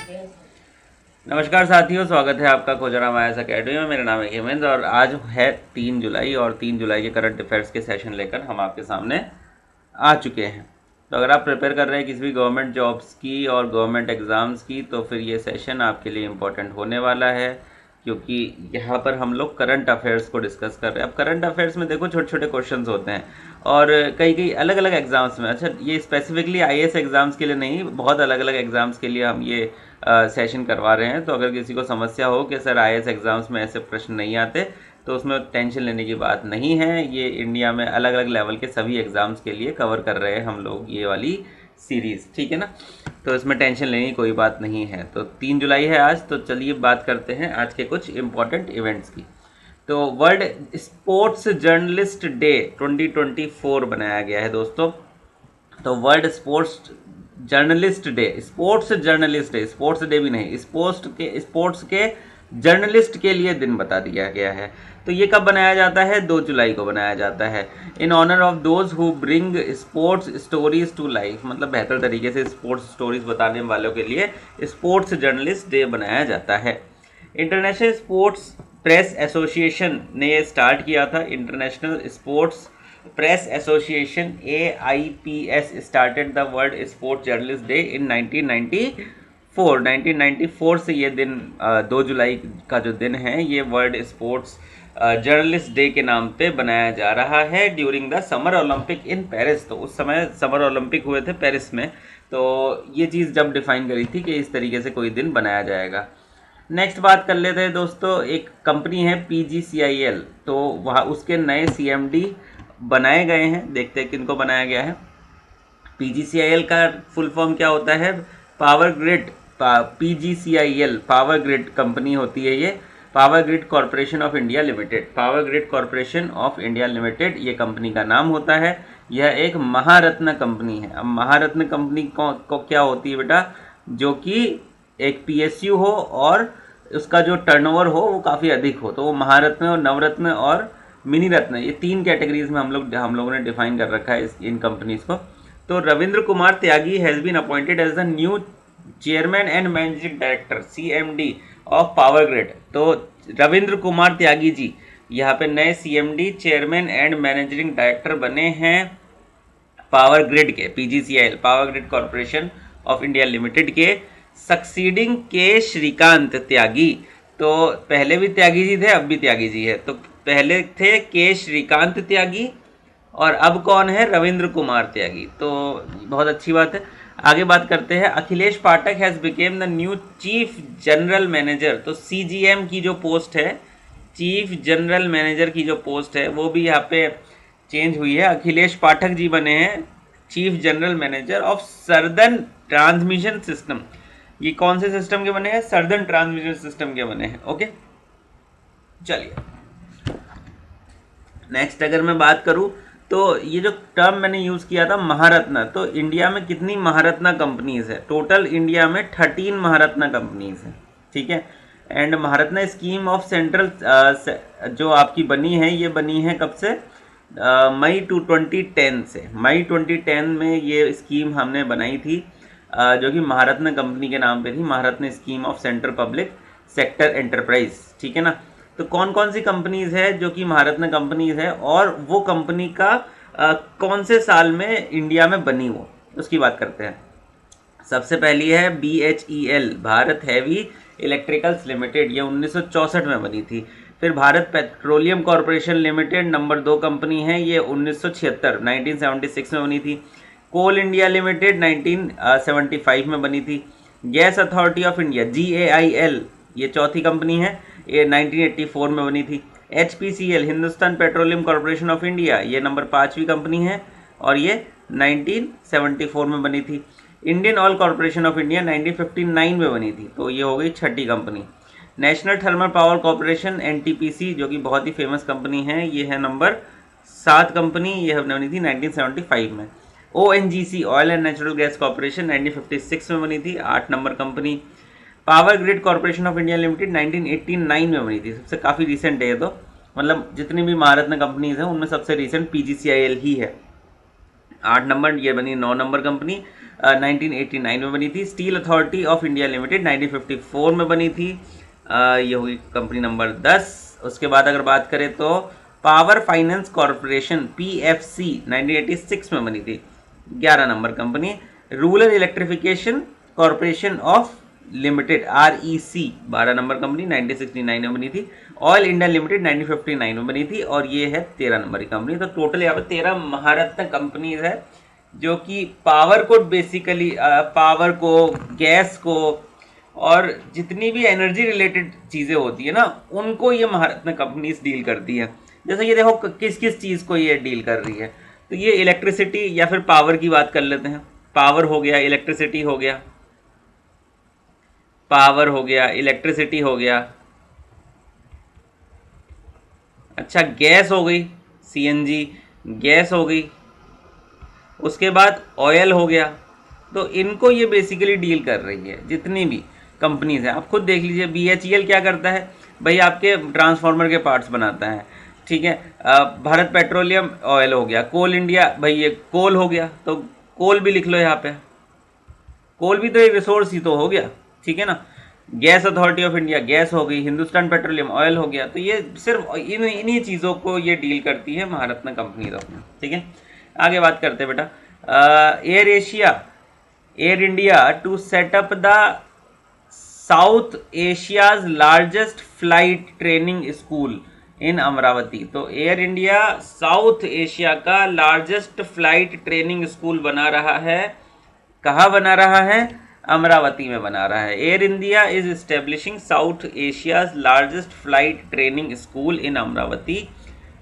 नमस्कार साथियों, स्वागत है आपका खोजराम आईएएस अकेडमी में। मेरा नाम है हेमेंद्र और आज है 3 जुलाई और 3 जुलाई के करंट अफेयर्स के सेशन लेकर हम आपके सामने आ चुके हैं। तो अगर आप प्रिपेयर कर रहे हैं किसी भी गवर्नमेंट जॉब्स की और गवर्नमेंट एग्ज़ाम्स की, तो फिर ये सेशन आपके लिए इम्पोर्टेंट होने वाला है, क्योंकि यहाँ पर हम लोग करंट अफेयर्स को डिस्कस कर रहे हैं। अब करंट अफेयर्स में देखो छोटे छोटे क्वेश्चंस होते हैं और कई कई अलग अलग एग्ज़ाम्स में, अच्छा ये स्पेसिफिकली आईएएस एग्ज़ाम्स के लिए नहीं, बहुत अलग अलग एग्ज़ाम्स के लिए हम ये सेशन करवा रहे हैं। तो अगर किसी को समस्या हो कि सर आईएएस एग्ज़ाम्स में ऐसे प्रश्न नहीं आते, तो उसमें टेंशन लेने की बात नहीं है। ये इंडिया में अलग अलग लेवल के सभी एग्ज़ाम्स के लिए कवर कर रहे हैं हम लोग ये वाली सीरीज़, ठीक है ना। तो इसमें टेंशन लेने की कोई बात नहीं है। तो 3 जुलाई है आज, तो चलिए बात करते हैं आज के कुछ इम्पोर्टेंट इवेंट्स की। तो वर्ल्ड स्पोर्ट्स जर्नलिस्ट डे 2024 बनाया गया है दोस्तों। तो world sports journalist day, sports journalist day, sports day भी नहीं, स्पोर्ट्स के जर्नलिस्ट के लिए दिन बता दिया गया है। तो ये कब बनाया जाता है? 2 जुलाई को बनाया जाता है, in honour of those who bring sports stories to life. मतलब बेहतर तरीके से स्पोर्ट्स स्टोरीज बताने वालों के लिए स्पोर्ट्स जर्नलिस्ट डे बनाया जाता है। इंटरनेशनल स्पोर्ट्स प्रेस एसोसिएशन ने ये स्टार्ट किया था। International sports press association AIPS started the world sports journalist day in 1994 से ये दिन 2 जुलाई का जो दिन है ये वर्ल्ड स्पोर्ट्स जर्नलिस्ट डे के नाम पे बनाया जा रहा है during the summer Olympic in Paris. तो उस समय समर ओलंपिक हुए थे पेरिस में, तो ये चीज़ जब डिफाइन करी थी कि इस तरीके से कोई दिन बनाया जाएगा। नेक्स्ट बात कर लेते हैं दोस्तों, एक कंपनी है PGCIL, तो वहाँ उसके नए CMD बनाए गए हैं। देखते हैं किनको बनाया गया है। PGCIL का फुल फॉर्म क्या होता है? Power grid. PGCIL power grid company होती है ये, power grid corporation of India limited. Power grid corporation of India limited ये कंपनी का नाम होता है। यह एक महारत्न कंपनी है। अब महारत्न कंपनी को क्या होती है बेटा? जो कि एक PSU हो और उसका जो टर्नओवर हो वो काफ़ी अधिक हो, तो वो महारत्न और नवरत्न और मिनी रत्न, ये 3 कैटेगरीज में हम लोगों ने डिफाइन कर रखा है इन कंपनीज को। तो Ravindra Kumar Tyagi has been appointed as the new chairman and managing director CMD of power grid. तो रविंद्र कुमार त्यागी जी यहाँ पे नए CMD chairman and managing director बने हैं पावर ग्रिड के, PGCIL power grid corporation of India limited के, सक्सीडिंग के श्रीकांत त्यागी। तो पहले भी त्यागी जी थे, अब भी त्यागी जी है। तो पहले थे के श्रीकांत त्यागी और अब कौन है? रविंद्र कुमार त्यागी। तो बहुत अच्छी बात है। आगे बात करते हैं। Akhilesh Pathak has become the new chief general manager. तो CGM की जो पोस्ट है, चीफ जनरल मैनेजर की जो पोस्ट है, वो भी यहाँ पे चेंज हुई है। अखिलेश पाठक जी बने हैं chief general manager of southern transmission system. ये कौन से सिस्टम के बने हैं? सर्दर्न ट्रांसमिशन सिस्टम के बने हैं। ओके, चलिए नेक्स्ट अगर मैं बात करूं, तो ये जो टर्म मैंने यूज़ किया था महारत्न, तो इंडिया में कितनी महारत्न कंपनीज है? टोटल इंडिया में 13 महारत्न कंपनीज है, ठीक है। And Maharatna scheme of central जो आपकी बनी है, ये बनी है कब से? मई 2010 से। मई 2010 में ये स्कीम हमने बनाई थी, जो कि महारत्न कंपनी के नाम पे थी, Maharatna scheme of central public sector enterprise, ठीक है ना। तो कौन कौन सी कंपनीज है जो कि महारत्न कंपनीज है और वो कंपनी का कौन से साल में इंडिया में बनी, वो उसकी बात करते हैं। सबसे पहली है BHEL, Bharat heavy electricals limited, ये 1964 में बनी थी। फिर Bharat petroleum corporation limited number 2 company है, ये 1976 में बनी थी। कोल इंडिया लिमिटेड 1975 में बनी थी। Gas authority of India GAIL ये चौथी कंपनी है, ये 1984 में बनी थी। HPCL Hindustan petroleum corporation of India ये नंबर 5वीं कंपनी है और ये 1974 में बनी थी। Indian oil corporation of India 1959 में बनी थी, तो ये हो गई छठी company. National thermal power corporation NTPC जो कि बहुत ही फेमस कंपनी है, ये है नंबर 7 कंपनी, ये बनी थी 1975 में। ONGC oil and natural gas corporation 1956 में बनी थी, 8 number company. Power grid corporation of India limited 1989 में बनी थी, सबसे काफ़ी रिसेंट है ये, तो मतलब जितनी भी महारत्न कंपनीज हैं उनमें सबसे रिसेंट PGCIL ही है। 8 नंबर ये बनी 9 नंबर कंपनी। 1989 में बनी थी। Steel authority of India limited 1954 में बनी थी। ये हुई कंपनी नंबर 10। उसके बाद अगर बात करें तो पावर फाइनेंस कॉरपोरेशन PFC 1986 में बनी थी, 11 number company. Rural electrification corporation of limited REC 12 number company 1969 में बनी थी। ऑयल इंडिया लिमिटेड 1959 में बनी थी और ये है 13 नंबर की कंपनी। तो टोटल यहाँ पे 13 महारत्न कंपनीज है जो कि पावर को बेसिकली पावर को, गैस को और जितनी भी एनर्जी रिलेटेड चीज़ें होती है ना, उनको ये महारत्न कंपनीज डील करती है। जैसे ये देखो किस किस चीज़ को ये डील कर रही है। तो ये इलेक्ट्रिसिटी या फिर पावर की बात कर लेते हैं। पावर हो गया, इलेक्ट्रिसिटी हो गया, पावर हो गया, इलेक्ट्रिसिटी हो गया। अच्छा, गैस हो गई, CNG गैस हो गई। उसके बाद ऑयल हो गया। तो इनको ये बेसिकली डील कर रही है जितनी भी कंपनीज हैं। आप खुद देख लीजिए, BHEL क्या करता है भाई, आपके ट्रांसफार्मर के पार्ट्स बनाता है, ठीक है। भारत पेट्रोलियम ऑयल हो गया, कोल इंडिया भाई ये कोल हो गया, तो कोल भी लिख लो यहाँ पे, कोल भी तो एक रिसोर्स ही तो हो गया, ठीक है ना। Gas authority of India gas हो गई, हिंदुस्तान पेट्रोलियम ऑयल हो गया। तो ये सिर्फ इन्हीं चीज़ों को ये डील करती है महारत्न कंपनी अपना, ठीक है। आगे बात करते हैं बेटा। Air India to set up the South Asia's largest flight training school in Amaravati. तो एयर इंडिया साउथ एशिया का लार्जेस्ट फ्लाइट ट्रेनिंग स्कूल बना रहा है। कहाँ बना रहा है? अमरावती में बना रहा है। Air India is establishing south Asia's largest flight training school in Amravati,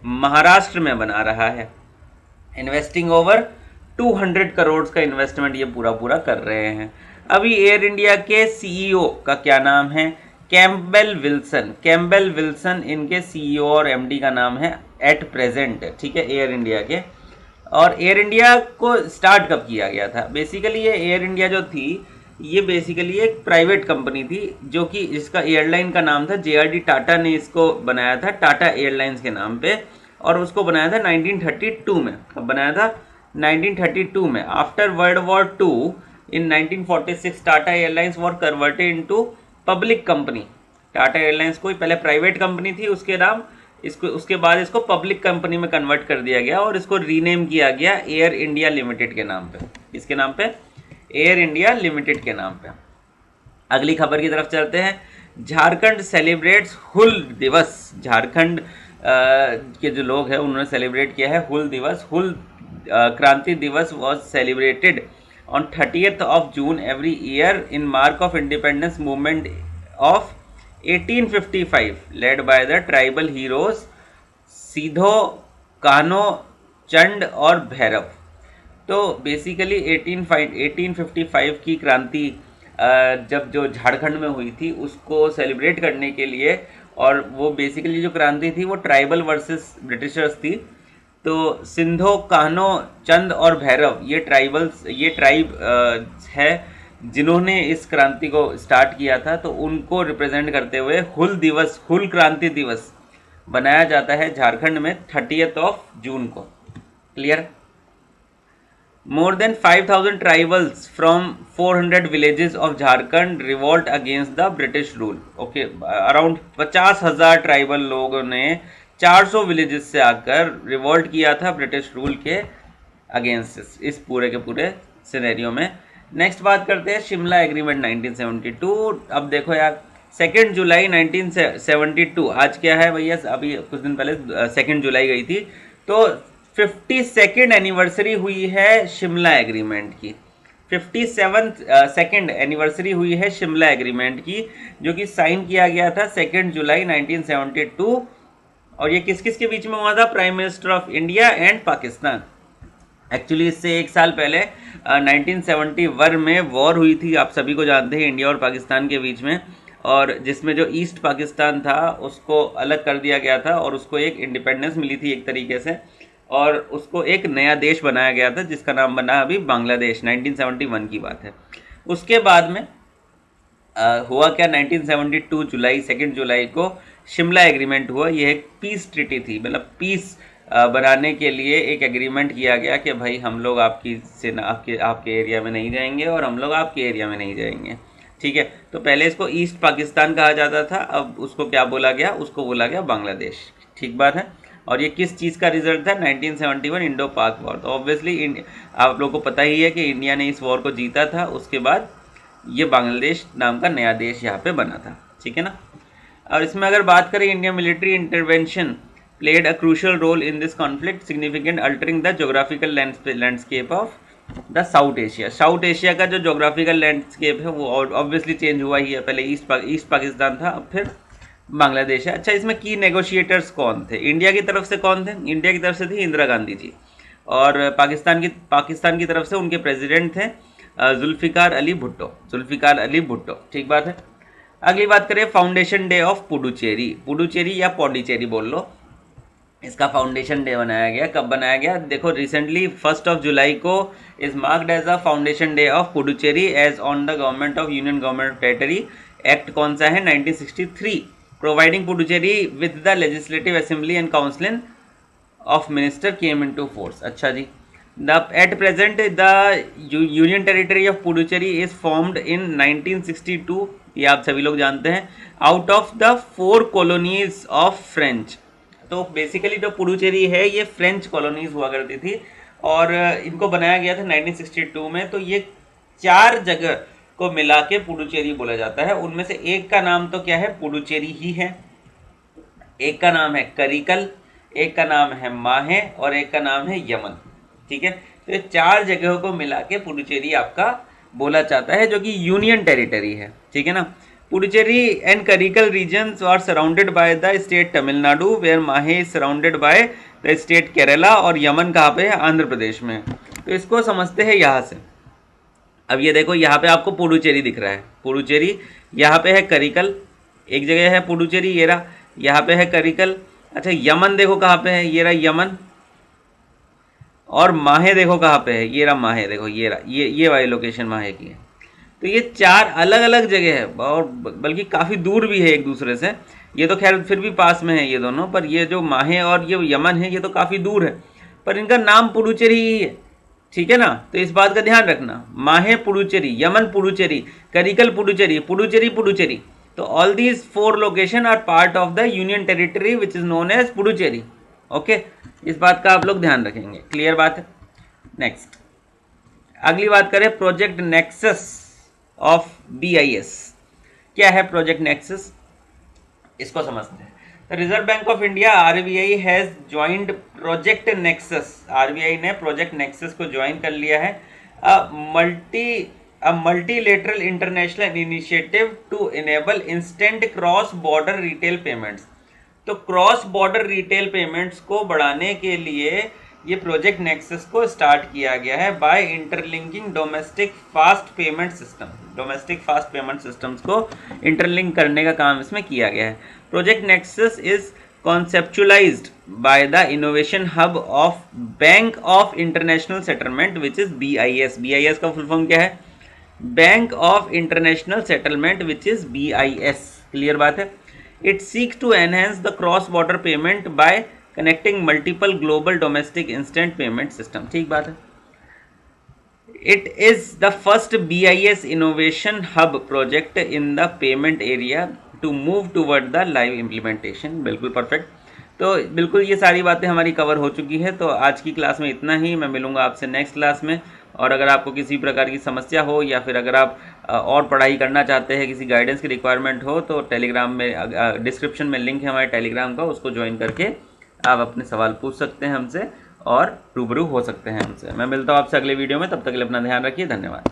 Maharashtra में बना रहा है। इन्वेस्टिंग ओवर 200 करोड़ का इन्वेस्टमेंट ये पूरा कर रहे हैं। अभी एयर इंडिया के CEO का क्या नाम है? Campbell Wilson. कैम्पबेल विल्सन इनके CEO और MD का नाम है एट प्रेजेंट, ठीक है, एयर इंडिया के। और एयर इंडिया को स्टार्ट कब किया गया था? बेसिकली ये एयर इंडिया जो थी ये बेसिकली एक प्राइवेट कंपनी थी जो कि इसका एयरलाइन का नाम था JRD टाटा ने इसको बनाया था, टाटा एयरलाइंस के नाम पे। और उसको बनाया था 1932 में। कब बनाया था? 1932 में। After world war 2 in 1946 Tata airlines were converted into public company. Tata airlines कोई पहले प्राइवेट कंपनी थी, उसके नाम इसको उसके बाद इसको पब्लिक कंपनी में कन्वर्ट कर दिया गया और इसको रीनेम किया गया एयर इंडिया लिमिटेड के नाम पे। इसके नाम पे? एयर इंडिया लिमिटेड के नाम पे। अगली खबर की तरफ चलते हैं। झारखंड सेलिब्रेट्स हुल दिवस। झारखंड के जो लोग हैं उन्होंने सेलिब्रेट किया है हुल दिवस। हुल क्रांति दिवस was celebrated on 30th of June every year in mark of independence movement of 1855 led by the tribal heroes सीधो, कान्हो, चंड और भैरव। तो बेसिकली 1855 की क्रांति जब जो झारखंड में हुई थी उसको सेलिब्रेट करने के लिए, और वो बेसिकली जो क्रांति थी वो ट्राइबल वर्सेस ब्रिटिशर्स थी। तो सिंधो, कान्हो, चंद और भैरव ये ट्राइब है जिन्होंने इस क्रांति को स्टार्ट किया था। तो उनको रिप्रेजेंट करते हुए हुल दिवस, हुल क्रांति दिवस बनाया जाता है झारखंड में 30th of June को। Clear? More than 5,000 tribals from 400 villages of Jharkhand revolt against the British rule. Okay, around 50,000 tribal लोगों ने 400 विलेजेस से आकर रिवोल्ट किया था ब्रिटिश रूल के अगेंस्ट इस पूरे के पूरे सिनेरियो में। नेक्स्ट बात करते हैं शिमला एग्रीमेंट 1972। अब देखो यार, 2 जुलाई 1972, आज क्या है भैया? अभी कुछ दिन पहले 2 जुलाई गई थी। तो 52nd एनिवर्सरी हुई है शिमला एग्रीमेंट की। 57th एनिवर्सरी हुई है शिमला एग्रीमेंट की, जो कि साइन किया गया था 2 जुलाई 1972। और ये किस किस के बीच में हुआ था? Prime minister of India and Pakistan. Actually इससे एक साल पहले 1971 में वॉर हुई थी, आप सभी को जानते हैं, इंडिया और पाकिस्तान के बीच में। और जिसमें जो ईस्ट पाकिस्तान था उसको अलग कर दिया गया था और उसको एक इंडिपेंडेंस मिली थी एक तरीके से, और उसको एक नया देश बनाया गया था जिसका नाम बना अभी बांग्लादेश। 1971 की बात है। उसके बाद में हुआ क्या? 1972 2 जुलाई को शिमला एग्रीमेंट हुआ। यह एक पीस ट्रीटी थी, मतलब पीस बनाने के लिए एक एग्रीमेंट किया गया कि भाई हम लोग आपकी सेना आपके एरिया में नहीं जाएंगे और हम लोग आपके एरिया में नहीं जाएंगे, ठीक है। तो पहले इसको ईस्ट पाकिस्तान कहा जाता था, अब उसको क्या बोला गया, उसको बोला गया बांग्लादेश, ठीक बात है। और ये किस चीज़ का रिजल्ट था, 1971 इंडो पाक वॉर। तो ऑब्वियसली आप लोगों को पता ही है कि इंडिया ने इस वॉर को जीता था, उसके बाद ये बांग्लादेश नाम का नया देश यहाँ पे बना था, ठीक है ना। और इसमें अगर बात करें, India military intervention played a crucial role in this conflict significant altering the geographical landscape of the South Asia. South Asia का जो जोग्राफिकल लैंडस्केप है वो ऑब्वियसली चेंज हुआ ही है, पहले ईस्ट पाकिस्तान था, अब फिर बांग्लादेश है। अच्छा, इसमें की नेगोशिएटर्स कौन थे, इंडिया की तरफ से कौन थे, इंडिया की तरफ से थी इंदिरा गांधी जी, और पाकिस्तान की तरफ से उनके प्रेसिडेंट थे जुल्फिकार अली भुट्टो, ठीक बात है। अगली बात करें, फाउंडेशन डे ऑफ पुडुचेरी या पौंडीचेरी बोल लो, इसका फाउंडेशन डे बनाया गया। कब बनाया गया, देखो रिसेंटली 1 जुलाई को is marked as a foundation day of Puducherry as on the government of union government territory. Act कौन सा है, 1963, providing Puducherry with the legislative assembly and council of minister came into force. अच्छा जी, at present the union territory of Puducherry is formed in 1962, ये आप सभी लोग जानते हैं, out of the 4 colonies of French. तो बेसिकली जो पुडुचेरी है ये फ्रेंच कॉलोनीज हुआ करती थी और इनको बनाया गया था 1962 में। तो ये 4 जगह को मिला के पुडुचेरी बोला जाता है। उनमें से एक का नाम तो क्या है, पुडुचेरी ही है, एक का नाम है करिकल, एक का नाम है माहे और एक का नाम है यमन, ठीक है। तो ये 4 जगहों को मिला के पुडुचेरी आपका बोला जाता है, जो कि यूनियन टेरिटरी है, ठीक है ना। Puducherry and Karikal regions are surrounded by the state Tamil Nadu, where Mahe is surrounded by the state Kerala, और यमन कहाँ पे है, आंध्र प्रदेश में। तो इसको समझते हैं यहाँ से। अब ये देखो, यहाँ पे आपको पुडुचेरी दिख रहा है, पुडुचेरी, यहाँ पे है करिकल, एक जगह है पुडुचेरी, ये रहा, यहाँ पे है करिकल। अच्छा, यमन देखो कहाँ पे है, ये रहा यमन, और माहे देखो कहाँ पे है, ये रहा माहे, देखो ये रहा, ये वाली लोकेशन माहे की है। तो ये 4 अलग अलग जगह है और बल्कि काफ़ी दूर भी है एक दूसरे से। ये तो खैर फिर भी पास में है ये दोनों, पर ये जो माहे और ये यमन है ये तो काफ़ी दूर है, पर इनका नाम पुडुचेरी ही है, ठीक है ना। तो इस बात का ध्यान रखना, माहे पुडुचेरी, यमन पुडुचेरी, करिकल पुडुचेरी, पुडुचेरी। तो all these 4 location are part of the union territory which is known as Puducherry. Okay, इस बात का आप लोग ध्यान रखेंगे, क्लियर बात है। नेक्स्ट, अगली बात करें, प्रोजेक्ट नेक्सस ऑफ BIS। क्या है प्रोजेक्ट नेक्सस, इसको समझते हैं। The Reserve Bank of India RBI has joined project Nexus, RBI ने प्रोजेक्ट नेक्सस को ज्वाइन कर लिया है। Multilateral international initiative to enable instant cross border retail payments. तो क्रॉस बॉर्डर रिटेल पेमेंट्स को बढ़ाने के लिए ये प्रोजेक्ट नेक्सस को स्टार्ट किया गया है by interlinking domestic fast payment systems को इंटरलिंक करने का काम इसमें किया गया है। Project Nexus is conceptualised by the innovation hub of bank of international settlement which is BIS। BIS का फुल फॉर्म क्या है, bank of international settlement which is BIS, clear बात है। It seeks to enhance the cross border payment by connecting multiple global domestic instant payment system, ठीक बात है। It is the first BIS innovation hub project in the payment area to move toward the live implementation, बिल्कुल perfect. तो बिल्कुल ये सारी बातें हमारी कवर हो चुकी है। तो आज की क्लास में इतना ही, मैं मिलूंगा आपसे नेक्स्ट क्लास में। और अगर आपको किसी प्रकार की समस्या हो या फिर अगर आप और पढ़ाई करना चाहते हैं, किसी गाइडेंस की रिक्वायरमेंट हो, तो टेलीग्राम में डिस्क्रिप्शन में लिंक है हमारे टेलीग्राम का, उसको ज्वाइन करके आप अपने सवाल पूछ सकते हैं हमसे और रूबरू हो सकते हैं हमसे। मैं मिलता हूँ आपसे अगले वीडियो में, तब तक के लिए अपना ध्यान रखिए, धन्यवाद।